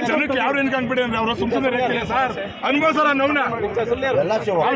ಜನಕ್ಕೆ ಯಾವ ರೇಂಜ್ ಕಾಣ್ಬಿಡಿ ಅಂದ್ರೆ ಅವರು ಸುಮ್ಮನೆ ಇರ್ತಿಲ್ಲ ಸರ್ ಅನುಭವಿಸೋರ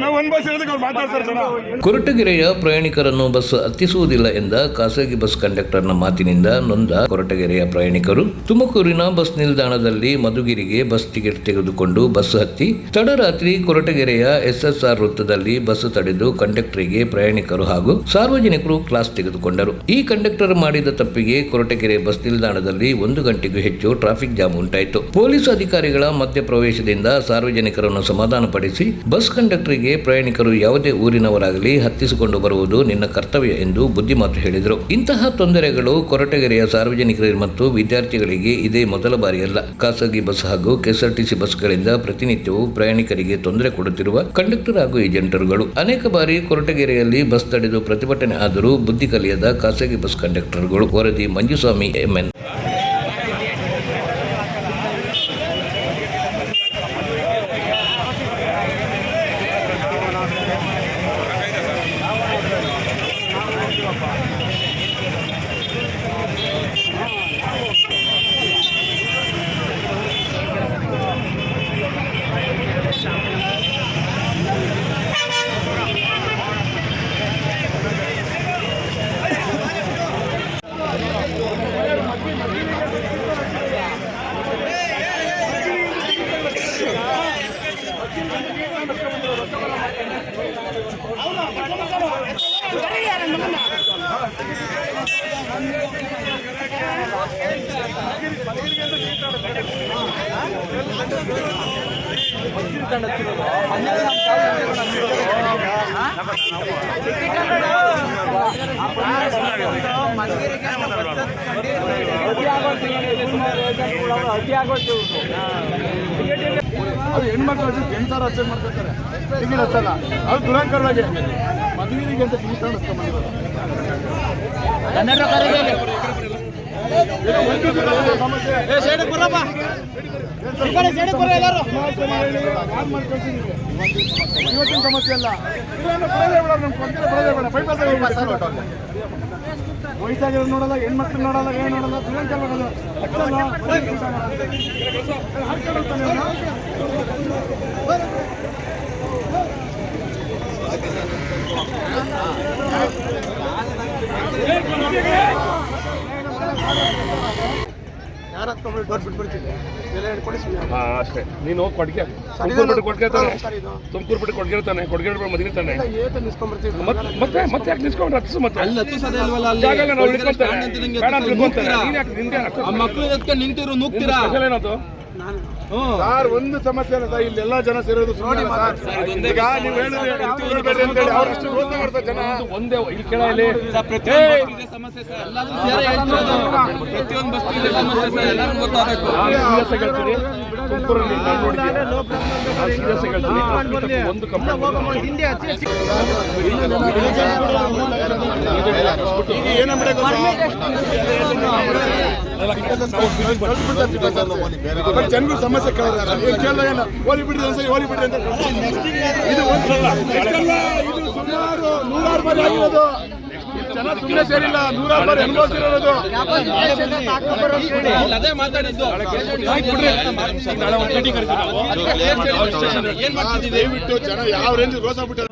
ನಾವು ಅನುಭವಿಸಿರೋದಕ್ಕೆ ಅವ್ರು ಮಾತಾಡ್ತಾರೆ ಜನ. ಕೊರಟಗೆರೆಯ ಪ್ರಯಾಣಿಕರನ್ನು ಬಸ್ ಹತ್ತಿಸುವುದಿಲ್ಲ ಎಂದ ಖಾಸಗಿ ಬಸ್ ಕಂಡಕ್ಟರ್ನ ಮಾತಿನಿಂದ ನೊಂದ ಕೊರಟಗೆರೆಯ ಪ್ರಯಾಣಿಕರು ತುಮಕೂರಿನ ಬಸ್ ನಿಲ್ದಾಣದಲ್ಲಿ ಮಧುಗಿರಿಗೆ ಬಸ್ ಟಿಕೆಟ್ ತೆಗೆದುಕೊಂಡು ಬಸ್ ಹತ್ತಿ ತಡರಾತ್ರಿ ಕೊರಟಗೆರೆಯ SSR ವೃತ್ತದಲ್ಲಿ ಬಸ್ ತಡೆದು ಕಂಡಕ್ಟರ್ಗೆ ಪ್ರಯಾಣಿಕರು ಹಾಗೂ ಸಾರ್ವಜನಿಕರು ಕ್ಲಾಸ್ ತೆಗೆದುಕೊಂಡರು. ಈ ಕಂಡಕ್ಟರ್ ಮಾಡಿದ ತಪ್ಪಿಗೆ ಕೊರಟಗೆರೆ ಬಸ್ ನಿಲ್ದಾಣದಲ್ಲಿ 1 ಗಂಟೆಗೂ ಹೆಚ್ಚು ಟ್ರಾಫಿಕ್ ಜಾಮ್ ಉಂಟಾಯಿತು. ಪೊಲೀಸ್ ಅಧಿಕಾರಿಗಳ ಮಧ್ಯಪ್ರವೇಶದಿಂದ ಸಾರ್ವಜನಿಕರನ್ನು ಸಮಾಧಾನಪಡಿಸಿ ಬಸ್ ಕಂಡಕ್ಟರ್ಗೆ ಪ್ರಯಾಣಿಕರು ಯಾವುದೇ ಊರಿನವರಾಗಲಿ ಹತ್ತಿಸಿಕೊಂಡು ಬರುವುದು ನಿನ್ನ ಕರ್ತವ್ಯ ಎಂದು ಬುದ್ಧಿಮಾತು ಹೇಳಿದರು. ಇಂತಹ ತೊಂದರೆಗಳು ಕೊರಟಗೆರೆಯ ಸಾರ್ವಜನಿಕರಿಗೆ ಮತ್ತು ವಿದ್ಯಾರ್ಥಿಗಳಿಗೆ ಇದೇ ಮೊದಲ ಬಾರಿಯಲ್ಲ. ಖಾಸಗಿ ಬಸ್ ಹಾಗೂ KSRTC ಬಸ್ಗಳಿಂದ ಪ್ರತಿನಿತ್ಯವೂ ಪ್ರಯಾಣಿಕರಿಗೆ ತೊಂದರೆ ಕೊಡುತ್ತಿರುವ ಕಂಡಕ್ಟರ್ ಹಾಗೂ ಏಜೆಂಟರುಗಳು ಅನೇಕ ಬಾರಿ ಕೊರಟಗೆರೆಯಲ್ಲಿ ಬಸ್ ತಡೆದು ಪ್ರತಿಭಟನೆ ಆದರೂ ಬುದ್ಧಿ ಕಲಿಯದ ಖಾಸಗಿ ಬಸ್ ಕಂಡಕ್ಟರ್ಗಳು. ವರದಿ ಮಂಜುಸ್ವಾಮಿ MN. ಅದು ಹೆಣ್ಮಕ್ಳು ಹೆಣ್ಸಾರ ಅರ್ಚನೆ ಮಾಡ್ತಿರ್ತಾರೆ, ಟಿಕೆಟ್ ಹಚ್ಚಲ್ಲ. ಅದು ದುರಂಕರವಾಗಿ ಮದುವೆಗೆ ಅಂತ ಟಿಕೆಟ್ ತಗೊಂಡು ಇವತ್ತಿನ ಸಮಸ್ಯೆ ಅಲ್ಲ. ವಯಸ್ಸಾಗಿರೋದು ನೋಡಲ್ಲ, ಹೆಣ್ಮಕ್ಳು ನೋಡಲ್ಲ, ಏನು ನೋಡಲ್ಲ, ದುರಂಕರ ನೋಡಲ್ಲ. ಅಷ್ಟೇ. ನೀನು ಕೊಡ್ಗೆ ತುಮಕೂರು ಬಿಟ್ಟು ಕೊಡ್ಗೆ ತಾನೆ, ಕೊಡ್ಗೆ ಮದುವೆ ತಾನೆ. ಮತ್ತೆ ಮತ್ತೆ ಯಾಕೆ ನಿಲ್ಸ್ಕೊಂಡ್ರೆ ಹತ್ತಿಸು. ಮತ್ತೆ ಮಕ್ಕಳು ನಿಂತಿರು ನುಗ್ತೀರಾ ಏನದು ಸರ್? ಒಂದು ಸಮಸ್ಯೆ ಅಲ್ಲ ಸರ್, ಇಲ್ಲೆಲ್ಲ ಜನ ಸೇರೋದು ನೋಡಿ. ಈಗ ನೀವು ಜನ ಒಂದೇ ಇಲ್ಲಿ ಕೇಳಲಿ ಸಮಸ್ಯೆ ಸರ್, ಪ್ರತಿಯೊಂದು ಬಸ್ ಸಮಸ್ಯೆ ಸರ್, ಎಲ್ಲರೂ ಗೊತ್ತಾಗಬೇಕು. ತುಮಕೂರಲ್ಲಿ ನಾನು ನೋಡಿದ್ದೀನಿ, ಒಂದು ಕಂಪ್ಲೇಂಟ್ ಜನಗಳು ಸಮಸ್ಯೆ ಕೇಳಿದಾಗ ಹೋಲಿ ಬಿಡ್ರಿ ಒಂದ್ಸರಿ ಹೋಲಿ ಬಿಡ್ರಿ ಅಂತ. ಇದು ಒಂದ್ಸಲ ಇದು ಸುಮಾರು 100 ಬಾರಿ ಆಗಿರೋದು. ಜನ ಸುಮ್ಮನೆ ಸೇರಿಲ್ಲ, 100 ಬಾರಿ ಅನುಭವಿಸಿರೋದು. ದಯವಿಟ್ಟು ಜನ ಯಾವ ರೇಂಜ್ ರೋಸ ಬಿಟ್ಟಾರೆ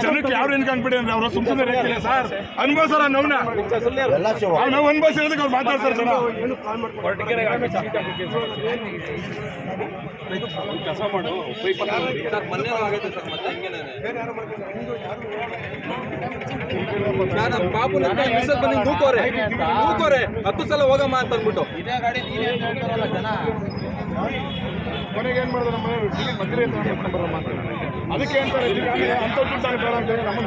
ಜನಕ್ಕೆ ಯಾವ ರೇಂಜ್ ಕಾಣ್ಬಿಡಿ ಅಂದ್ರೆ ಅವರು ಸುಮ್ಮನೆ ಇರ್ತಿಲ್ಲ ಸರ್ ಅನುಭವಿಸೋರ ನಾವು ಅನುಭವಿಸಿರೋದಕ್ಕೆ ಅವ್ರು ಮಾತಾಡ್ತಾರೆ ಜನ. ಕೆಲಸ ಮಾಡು ಪಾಪುನ ಬನ್ನಿ ನೂಕೋರೆ 10 ಸಲ ಹೋಗಮ್ಮ ಅಂತ ಅಂದ್ಬಿಟ್ಟು ಕೊನೆಗೆ ಏನ್ ಮಾಡಿದ್ರು ನಮ್ಮ ಮಂದಿರ ಬರಮ್ಮ ಅಂತ. ಅದಕ್ಕೆ ಅಂತಾರೆ ಅಂತ ಬೇಡ ಅಂತ ಹೇಳಿ ನಮ್ಮ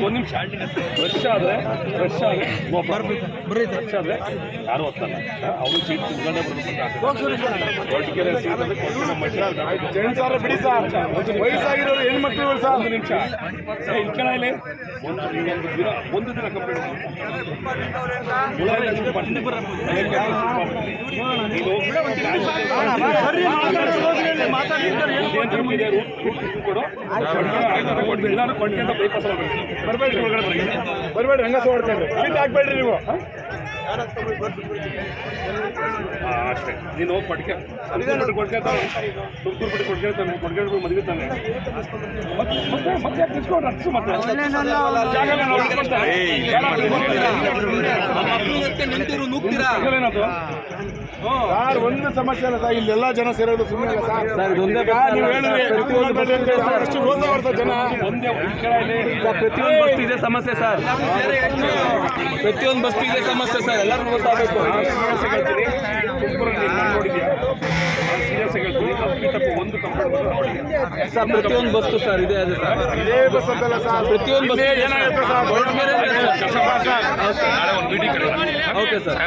ಒಂದು ನಿಮಿಷ ಫ್ರೆಶ್ ಆದ್ರೆ ಯಾರು ಹೋಗ್ತಾನೆ ಅವರು ಸೀಟ್ ಕುತ್ಕೊಂಡೇ ಬರ್ಬೇಕು. ಬಿಡಿ ಸರ್, ವಯಸ್ಸಾಗಿರೋರು ಹೆಣ್ಮಕ್ಳು ಸರ್. ಒಂದು ನಿಮಿಷ ಇಲ್ಕಣ ಇಲ್ಲಿ ಒಂದು ದಿನ ಕಂಪ್ಲೀಟ್ ಬರ್ಬೇಡ್ರಿ ಹಂಗ ಹೊಡ್ಕೊಂಡ್ರಿ ಸೀಟ್ ಹಾಕ್ಬೇಡ್ರಿ ನೀವು ಅಷ್ಟೇ ನೀನು ಕೊಡ್ಕೆ ಕೊಡ್ಕೇತಾನೆ ತುಮಕೂರು ಬಿಟ್ಟು ಕೊಡ್ಕೇತಾನೆ ಕೊಡ್ಕೊಂಡು ಮದುವೆ ಮತ್ತೆ ಯಾಕೆ ನಿಲ್ಸ್ಕೊಂಡು ರಕ್ಷು ಮತ್ತೆ ಜಾಗನೇ ನಾವು ಇಟ್ಕೊಳ್ತಾರೆ. ಏನದು? ಸರ್ ಒಂದು ಸಮಸ್ಯೆ ಅಲ್ಲ ಸರ್, ಇಲ್ಲೆಲ್ಲ ಜನ ಸೇರೋದು ಸುಮ್ಮನೆ ಅಲ್ಲ ಸರ್. ನೀವು ಹೇಳಿದ್ರಿ ಅಷ್ಟು ರೋಸ ಬರ್ತದೆ ಜನ. ಒಂದೇ ಈ ಕಡೆ ಇಲ್ಲಿ ಪ್ರತಿಯೊಂದು ಬಸ್ ಇದೆ ಸಮಸ್ಯೆ ಸರ್, ಪ್ರತಿಯೊಂದು ಬಸ್ ಇದೆ ಸಮಸ್ಯೆ ಸರ್, ಎಲ್ಲರಿಗೂ ಗೊತ್ತಾಗಬೇಕು. ತುಮಕೂರಲ್ಲಿ ನೋಡಿದ್ಯಾ? ಸೀರಿಯಸ್ ಹೇಳ್ತೀನಿ, ತಪ್ಪು ಒಂದು ಕಂಪ್ಲೇಂಟ್ ಸರ್ ಪ್ರತಿಯೊಂದು ಬಸ್ಸು ಸರ್ ಇದೆ ಅದು ಸರ್, ಇದೇ ಬಸ್ ಅಂತಲ್ಲ ಸರ್, ಪ್ರತಿಯೊಂದು ಬಸ್ ಏನಾಗುತ್ತೆ ಸರ್? ನಾಳೆ ಒಂದು ಮೀಟಿಂಗ್ ಓಕೆ ಸರ್.